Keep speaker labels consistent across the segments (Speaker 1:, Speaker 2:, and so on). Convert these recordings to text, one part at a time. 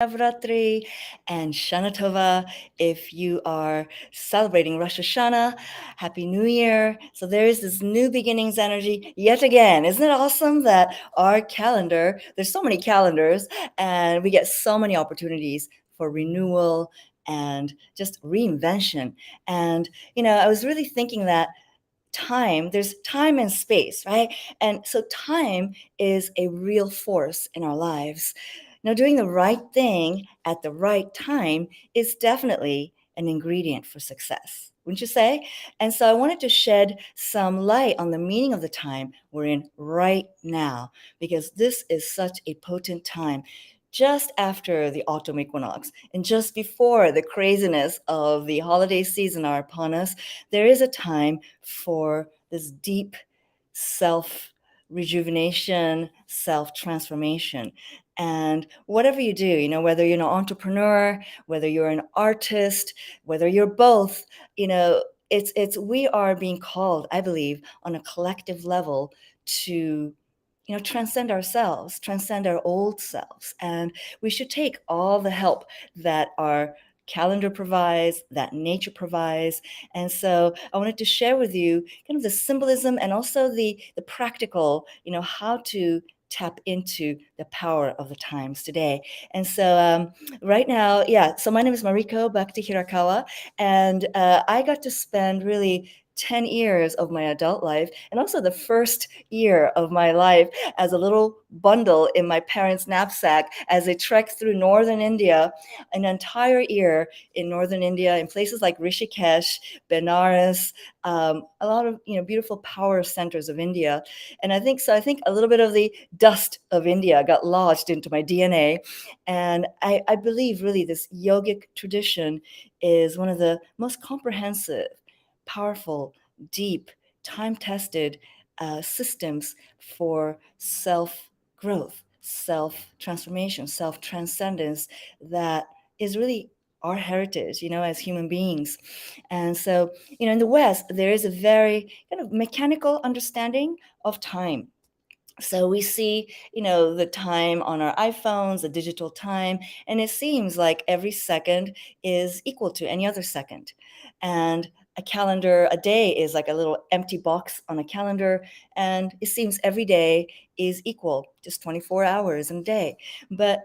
Speaker 1: Navratri and Shanah Tovah. If you are celebrating Rosh Hashanah, Happy New Year. So there is this new beginnings energy yet again. Isn't it awesome that our calendar, there's so many calendars, and we get so many opportunities for renewal and just reinvention. And, I was really thinking that there's time and space, right? And so time is a real force in our lives. Doing the right thing at the right time is definitely an ingredient for success, wouldn't you say? And so I wanted to shed some light on the meaning of the time we're in right now, because this is such a potent time. Just after the autumn equinox and just before the craziness of the holiday season are upon us, there is a time for this deep self rejuvenation, self transformation. And whatever you do, whether you're an entrepreneur, whether you're an artist, whether you're both, we are being called, I believe, on a collective level to transcend ourselves, transcend our old selves. And we should take all the help that our calendar provides, that nature provides. And so I wanted to share with you kind of the symbolism and also the practical, how to tap into the power of the times today. And so right now, so my name is Mariko Bhakti Hirakawa, and I got to spend really 10 years of my adult life and also the first year of my life as a little bundle in my parents' knapsack as they trekked through northern India, an entire year in northern India, in places like Rishikesh, Benares, a lot of beautiful power centers of India. And I think a little bit of the dust of India got lodged into my DNA. And I believe really this yogic tradition is one of the most comprehensive, powerful, deep, time-tested systems for self-growth, self-transformation, self-transcendence that is really our heritage, as human beings. And so, in the West, there is a very kind of mechanical understanding of time. So we see, the time on our iPhones, the digital time, and it seems like every second is equal to any other second. And a day is like a little empty box on a calendar, and it seems every day is equal, just 24 hours in a day. But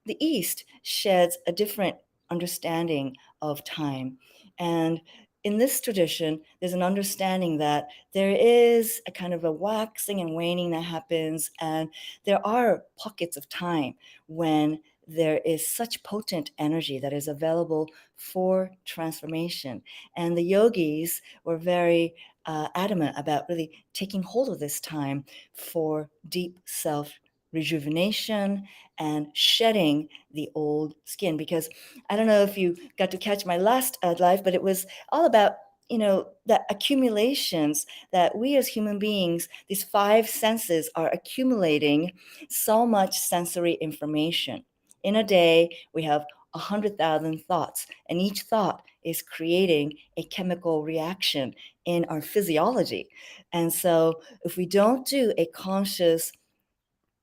Speaker 1: the East sheds a different understanding of time. And in this tradition, there's an understanding that there is a kind of a waxing and waning that happens, and there are pockets of time when there is such potent energy that is available for transformation. And the yogis were very adamant about really taking hold of this time for deep self rejuvenation and shedding the old skin. Because I don't know if you got to catch my last life, but it was all about the accumulations that we as human beings, these five senses, are accumulating so much sensory information. In a day, we have 100,000 thoughts, and each thought is creating a chemical reaction in our physiology. And so if we don't do a conscious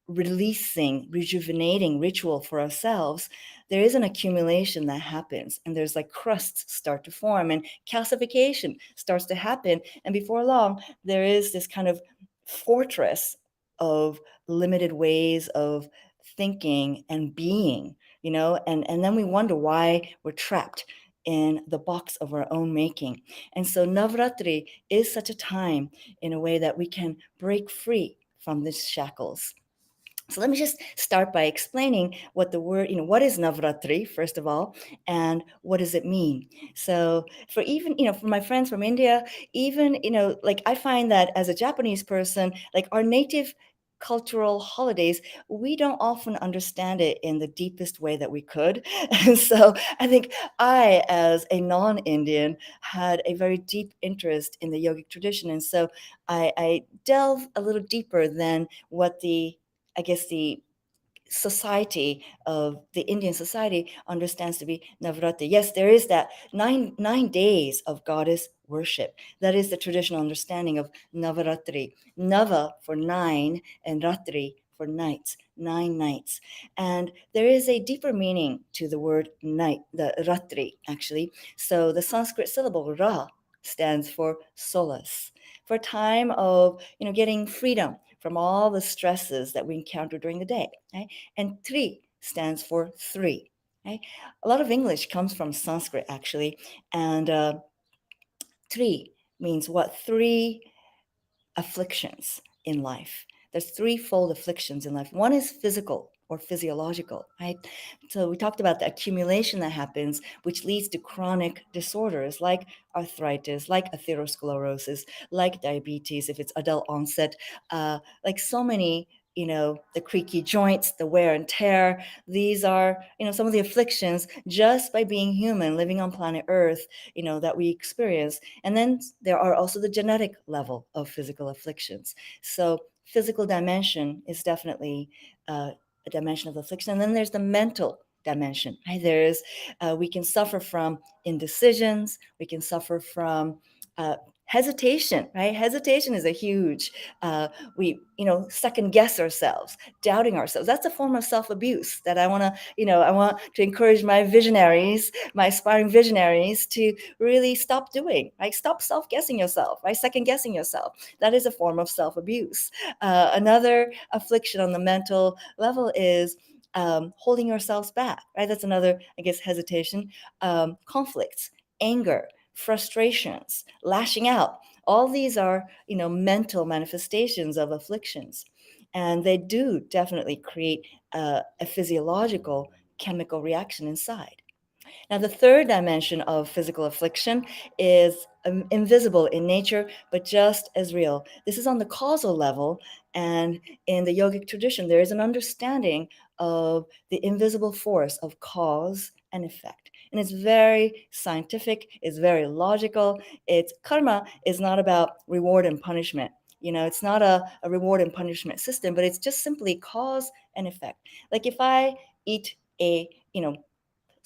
Speaker 1: releasing, rejuvenating ritual for ourselves, there is an accumulation that happens, and there's like crusts start to form, and calcification starts to happen. And before long, there is this kind of fortress of limited ways of thinking and being, and then we wonder why we're trapped in the box of our own making. And so Navratri is such a time in a way that we can break free from these shackles. So let me just start by explaining what the word, what is Navratri, first of all, and what does it mean? So for even, for my friends from India, even, like I find that as a Japanese person, like our native cultural holidays, we don't often understand it in the deepest way that we could. And so I think I, as a non-Indian, had a very deep interest in the yogic tradition. And so I delve a little deeper than what the society of the Indian society understands to be Navaratri. Yes, there is that nine days of goddess worship. That is the traditional understanding of Navaratri. Nava for nine and Ratri for nights, 9 nights. And there is a deeper meaning to the word night, the ratri, actually. So the Sanskrit syllable ra stands for solace, for a time of, getting freedom from all the stresses that we encounter during the day. Right? And tri stands for three. Right? A lot of English comes from Sanskrit, actually. And tri means what? Three afflictions in life. There's threefold afflictions in life. One is physical or physiological, right? So we talked about the accumulation that happens, which leads to chronic disorders like arthritis, like atherosclerosis, like diabetes, if it's adult onset, like so many, the creaky joints, the wear and tear. These are, some of the afflictions just by being human, living on planet Earth, that we experience. And then there are also the genetic level of physical afflictions. So physical dimension is definitely a dimension of affliction. And then there's the mental dimension. Right? There's we can suffer from indecisions. We can suffer from hesitation. Right? Hesitation is a huge. We second guess ourselves, doubting ourselves. That's a form of self-abuse that I want to I want to encourage my visionaries, my aspiring visionaries, to really stop doing. Right? Stop self-guessing yourself. Right? Second guessing yourself. That is a form of self-abuse. Another affliction on the mental level is holding yourselves back, right? That's another, I guess, hesitation. Conflicts, anger, frustrations, lashing out. All these are, mental manifestations of afflictions. And they do definitely create a physiological chemical reaction inside. Now, the third dimension of physical affliction is invisible in nature, but just as real. This is on the causal level, and in the yogic tradition, there is an understanding of the invisible force of cause and effect. And it's very scientific, it's very logical. It's karma is not about reward and punishment. It's not a reward and punishment system, but it's just simply cause and effect. Like if I eat a,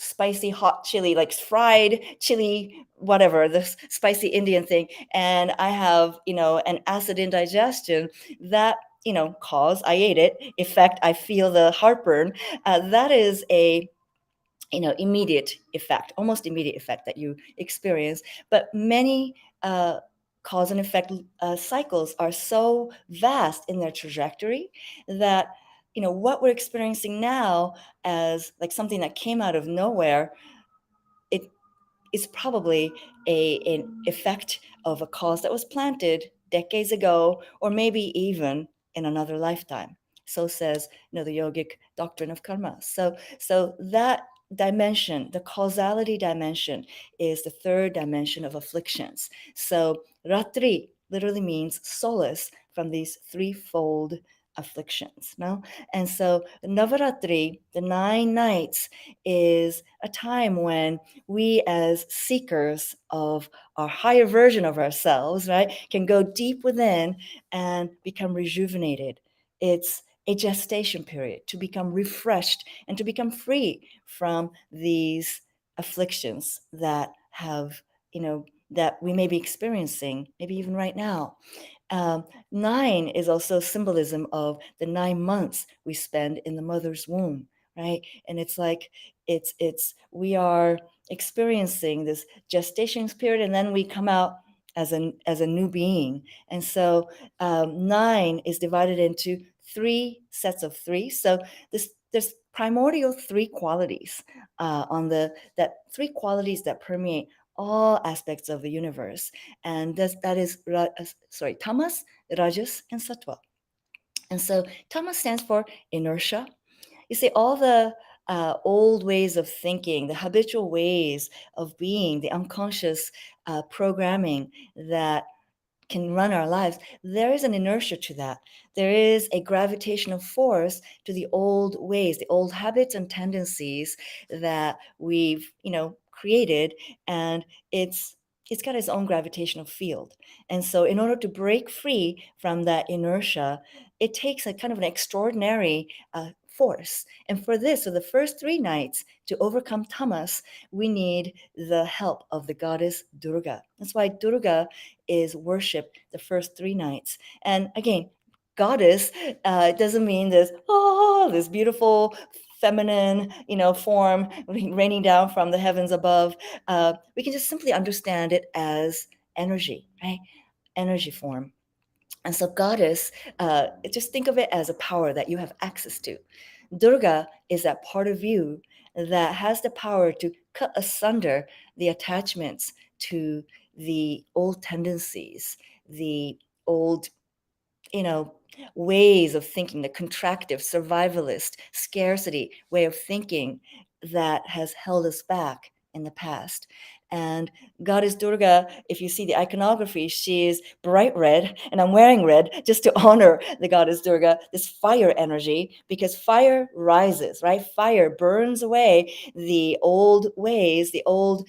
Speaker 1: spicy hot chili, like fried chili, whatever, the spicy Indian thing, and I have, an acid indigestion, that, cause, I ate it, effect, I feel the heartburn, that is a immediate effect, almost immediate effect that you experience. But many cause and effect cycles are so vast in their trajectory that what we're experiencing now as like something that came out of nowhere, it is probably an effect of a cause that was planted decades ago, or maybe even in another lifetime. So says, the yogic doctrine of karma. So that dimension, the causality dimension, is the third dimension of afflictions. So ratri literally means solace from these threefold afflictions. No? And so Navaratri, the 9 nights, is a time when we as seekers of our higher version of ourselves, right, can go deep within and become rejuvenated. It's a gestation period to become refreshed and to become free from these afflictions that have, that we may be experiencing, maybe even right now. 9 is also symbolism of the 9 months we spend in the mother's womb, right? And it's like we are experiencing this gestation period, and then we come out as a new being. And so 9 is divided into 3 sets of 3. So there's primordial 3 qualities on that 3 qualities that permeate all aspects of the universe, and that is tamas, rajas, and sattva. And so tamas stands for inertia. You see, all the old ways of thinking, the habitual ways of being, the unconscious programming that can run our lives, there is an inertia to that. There is a gravitational force to the old ways, the old habits and tendencies that we've, created, and it's got its own gravitational field. And so in order to break free from that inertia, it takes a kind of an extraordinary force. And for this, so the first 3 nights, to overcome tamas, we need the help of the goddess Durga. That's why Durga is worshipped the first 3 nights. And again, goddess doesn't mean this beautiful feminine, form raining down from the heavens above. We can just simply understand it as energy, right? Energy form. And so, goddess, just think of it as a power that you have access to. Durga is that part of you that has the power to cut asunder the attachments to the old tendencies, the old, you know, ways of thinking, the contractive, survivalist, scarcity way of thinking that has held us back in the past. And Goddess Durga, if you see the iconography, she is bright red, and I'm wearing red just to honor the Goddess Durga, this fire energy, because fire rises, right? Fire burns away the old ways, the old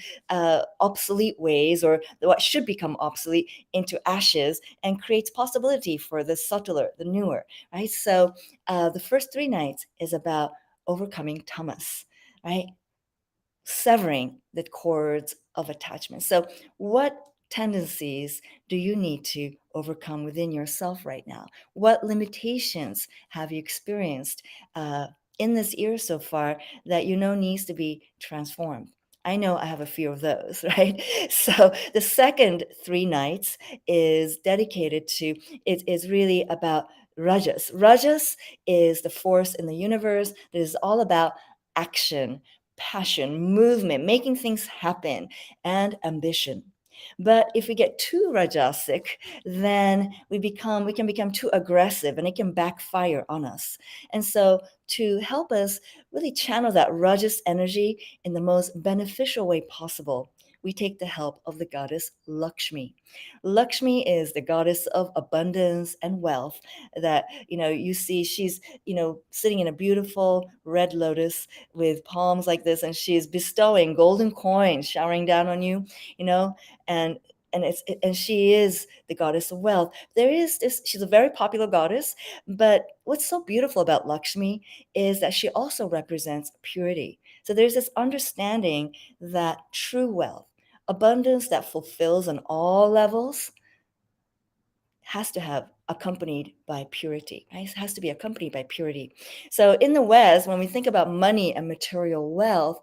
Speaker 1: obsolete ways, or what should become obsolete, into ashes, and creates possibility for the subtler, the newer, right? So the first 3 nights is about overcoming tamas, right? Severing the cords of attachment. So, what tendencies do you need to overcome within yourself right now? What limitations have you experienced in this year so far that you know needs to be transformed? I know I have a few of those, right? So the second 3 nights is dedicated to, it is really about Rajas. Rajas is the force in the universe that is all about action, passion, movement, making things happen, and ambition. But if we get too rajasic, then we can become too aggressive, and it can backfire on us. And so to help us really channel that rajas energy in the most beneficial way possible, we take the help of the goddess Lakshmi. Lakshmi is the goddess of abundance and wealth that, you see she's, sitting in a beautiful red lotus with palms like this, and she is bestowing golden coins showering down on you, you know, and and she is the goddess of wealth. There is this, she's a very popular goddess, but what's so beautiful about Lakshmi is that she also represents purity. So there's this understanding that true wealth, abundance that fulfills on all levels, has to have accompanied by purity, right? It has to be accompanied by purity. So in the West, when we think about money and material wealth,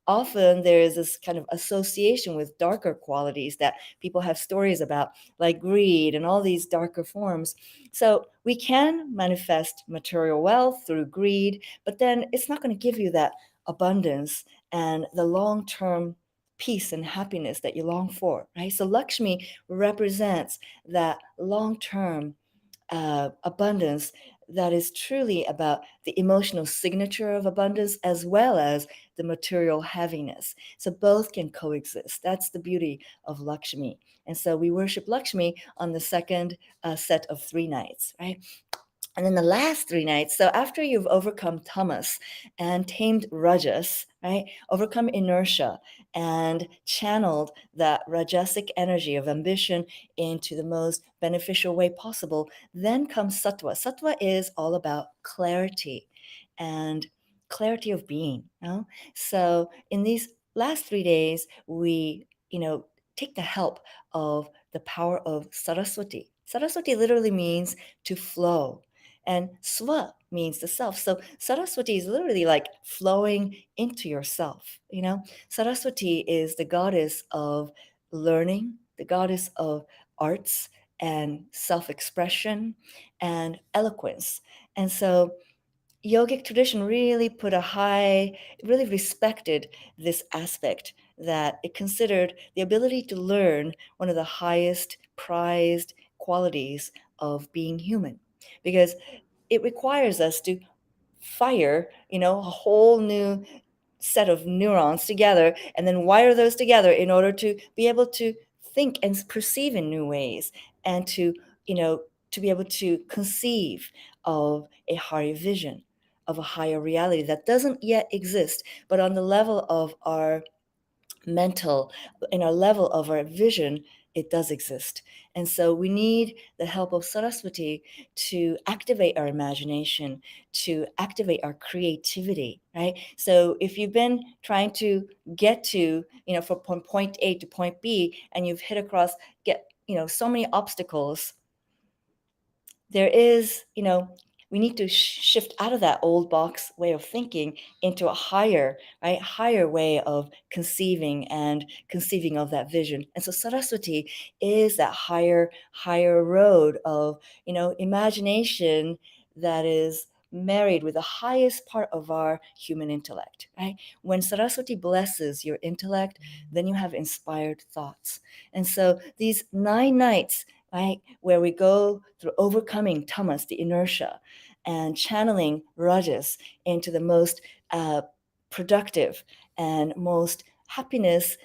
Speaker 1: often there is this kind of association with darker qualities that people have stories about, like greed and all these darker forms. So we can manifest material wealth through greed, but then it's not going to give you that abundance and the long-term peace and happiness that you long for, right? So Lakshmi represents that long-term abundance that is truly about the emotional signature of abundance as well as the material heaviness. So both can coexist. That's the beauty of Lakshmi. And so we worship Lakshmi on the second set of 3 nights, right? And then the last 3 nights, so after you've overcome tamas and tamed rajas, right, overcome inertia and channeled that rajasic energy of ambition into the most beneficial way possible, then comes sattva. Sattva is all about clarity and clarity of being. So in these last 3 days, we, take the help of the power of Saraswati. Saraswati literally means to flow, and swa means the self. So Saraswati is literally like flowing into yourself. Saraswati is the goddess of learning, the goddess of arts and self-expression and eloquence. And so yogic tradition really really respected this aspect, that it considered the ability to learn one of the highest prized qualities of being human, because it requires us to fire, a whole new set of neurons together and then wire those together in order to be able to think and perceive in new ways, and you know to be able to conceive of a higher vision, of a higher reality that doesn't yet exist, but on the level of our mental, in our level of our vision, it does exist. And so we need the help of Saraswati to activate our imagination, to activate our creativity, right? So if you've been trying to get to, from point A to point B, and you've hit across, get, so many obstacles, there is, we need to shift out of that old box way of thinking into a higher, right, higher way of conceiving of that vision. And so Saraswati is that higher road of, imagination that is married with the highest part of our human intellect, right? When Saraswati blesses your intellect, then you have inspired thoughts. And so these 9 nights, right, where we go through overcoming tamas, the inertia, and channeling rajas into the most productive and most happiness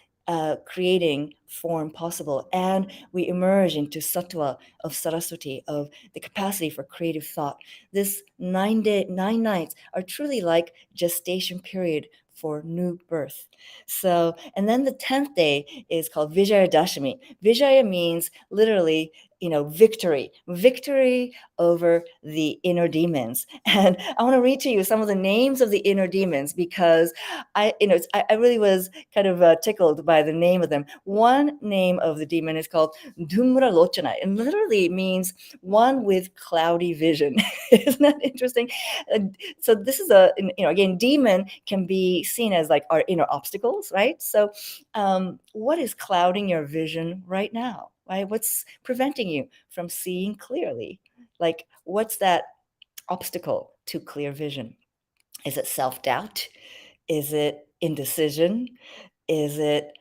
Speaker 1: creating form possible. And we emerge into sattva of Saraswati, of the capacity for creative thought. This 9 nights are truly like gestation period for new birth. So, and then the 10th day is called Vijaya Dashami. Vijaya means literally, victory over the inner demons. And I want to read to you some of the names of the inner demons, because I really was kind of tickled by the name of them. One name of the demon is called Dhumra Lochana, and literally means one with cloudy vision. Isn't that interesting? So this is again, demon can be seen as like our inner obstacles, right? So what is clouding your vision right now, right? What's preventing you from seeing clearly? Like, what's that obstacle to clear vision? Is it self-doubt? Is it indecision? Is it,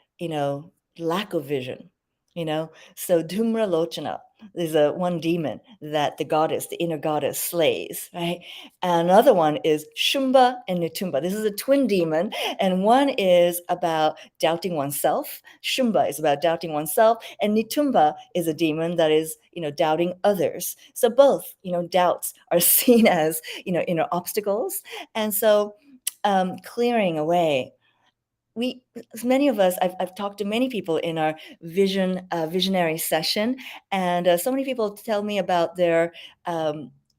Speaker 1: lack of vision? So Dhumra Lochana is a one demon that the goddess, the inner goddess, slays, right? And another one is Shumba and Nitumba. This is a twin demon, and one is about doubting oneself. Shumba is about doubting oneself, and Nitumba is a demon that is, doubting others. So both, doubts are seen as, inner obstacles. And so clearing away, many of us, I've talked to many people in our visionary session, and so many people tell me about their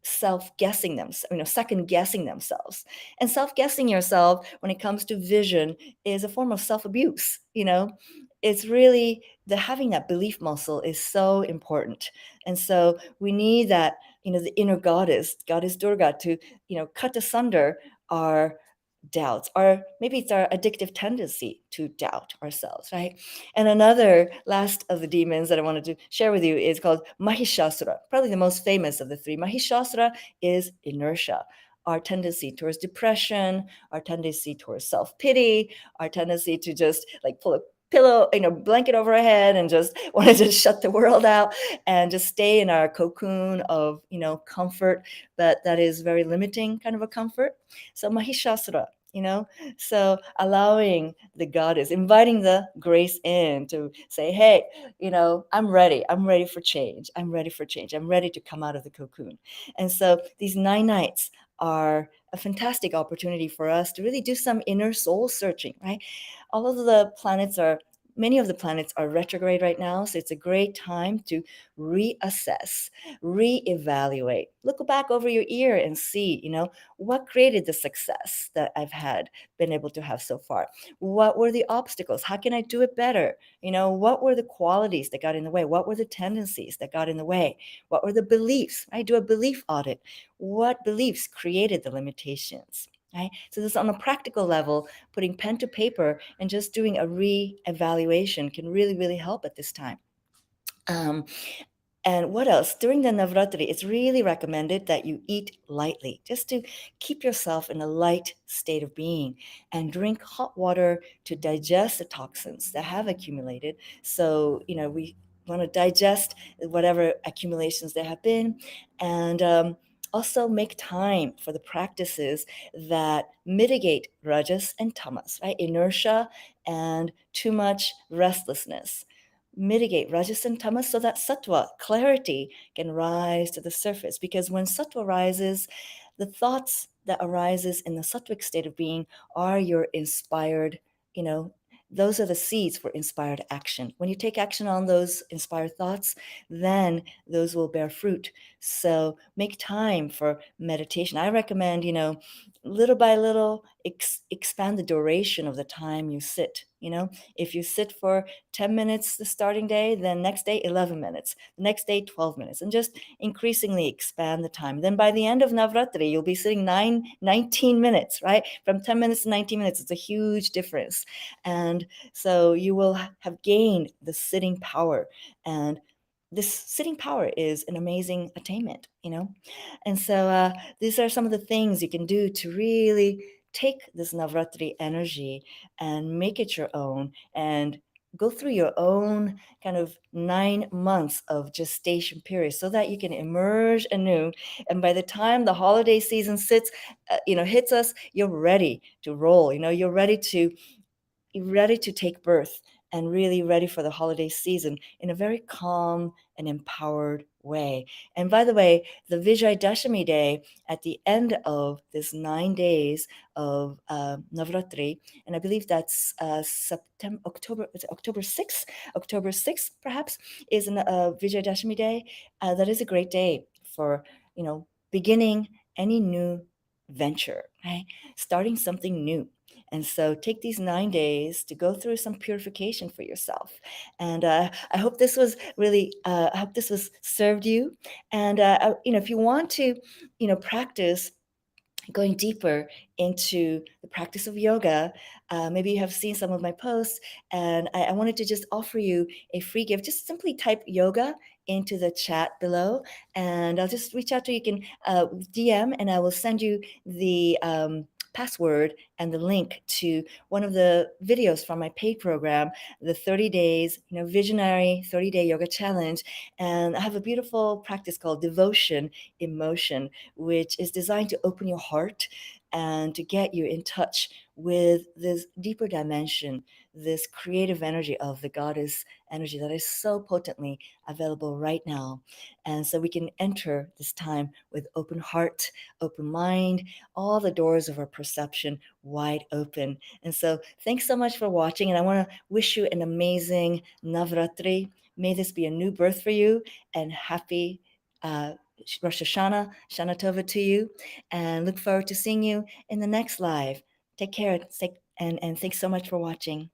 Speaker 1: self-guessing themselves, second guessing themselves. And self-guessing yourself when it comes to vision is a form of self-abuse. It's really, the having that belief muscle is so important. And so we need that, the inner goddess Durga, to cut asunder our doubts, or maybe it's our addictive tendency to doubt ourselves, right? And another last of the demons that I wanted to share with you is called Mahishasura, probably the most famous of the three. Mahishasura is inertia, our tendency towards depression, our tendency towards self-pity, our tendency to just like pull a pillow, blanket over our head and just want to just shut the world out and just stay in our cocoon of, comfort, but that is very limiting kind of a comfort. So Mahishasura, so allowing the goddess, inviting the grace in to say, hey, I'm ready for change. I'm ready for change. I'm ready to come out of the cocoon. And so these 9 nights are a fantastic opportunity for us to really do some inner soul searching, right? All of the planets are Many of the planets are retrograde right now, so it's a great time to reassess, reevaluate, look back over your ear and see, what created the success that I've been able to have so far? What were the obstacles? How can I do it better? What were the qualities that got in the way? What were the tendencies that got in the way? What were the beliefs? I do a belief audit. What beliefs created the limitations? Right? So this, on a practical level, putting pen to paper and just doing a re-evaluation can really, really help at this time. And what else? During the Navratri, it's really recommended that you eat lightly, just to keep yourself in a light state of being, and drink hot water to digest the toxins that have accumulated. So, we want to digest whatever accumulations there have been, and also make time for the practices that mitigate rajas and tamas, right? Inertia and too much restlessness. Mitigate rajas and tamas so that sattva, clarity, can rise to the surface. Because when sattva rises, the thoughts that arises in the sattvic state of being are your inspired, those are the seeds for inspired action. When you take action on those inspired thoughts, then those will bear fruit. So make time for meditation. I recommend, little by little, expand the duration of the time you sit. If you sit for 10 minutes the starting day, then next day 11 minutes, the next day 12 minutes, and just increasingly expand the time. Then by the end of Navratri, you'll be sitting 19 minutes, right? From 10 minutes to 19 minutes, it's a huge difference. And so you will have gained the sitting power. And this sitting power is an amazing attainment. And so these are some of the things you can do to really take this Navratri energy and make it your own and go through your own kind of 9 months of gestation period so that you can emerge anew. And by the time the holiday season hits us, you're ready to roll. You're ready to take birth and really ready for the holiday season in a very calm and empowered way. And by the way, the Vijay Dashami day at the end of this 9 days of Navratri, and I believe that's September, October, is it October 6th? October 6th, perhaps, is a Vijay Dashami day. That is a great day for, beginning any new venture, right? Starting something new. And so take these 9 days to go through some purification for yourself. And I hope this was really, I hope this was served you. And, if you want to, practice going deeper into the practice of yoga, maybe you have seen some of my posts, and I wanted to just offer you a free gift. Just simply type yoga into the chat below, and I'll just reach out to you. You can DM, and I will send you the password and the link to one of the videos from my paid program, the 30 days, visionary 30-day yoga challenge. And I have a beautiful practice called devotion in motion, which is designed to open your heart and to get you in touch with this deeper dimension, this creative energy of the goddess energy that is so potently available right now. And so we can enter this time with open heart, open mind, all the doors of our perception wide open. And so thanks so much for watching. And I want to wish you an amazing Navaratri. May this be a new birth for you, and happy Rosh Hashanah, Shana Tovah to you, and look forward to seeing you in the next live. Take care, and thanks so much for watching.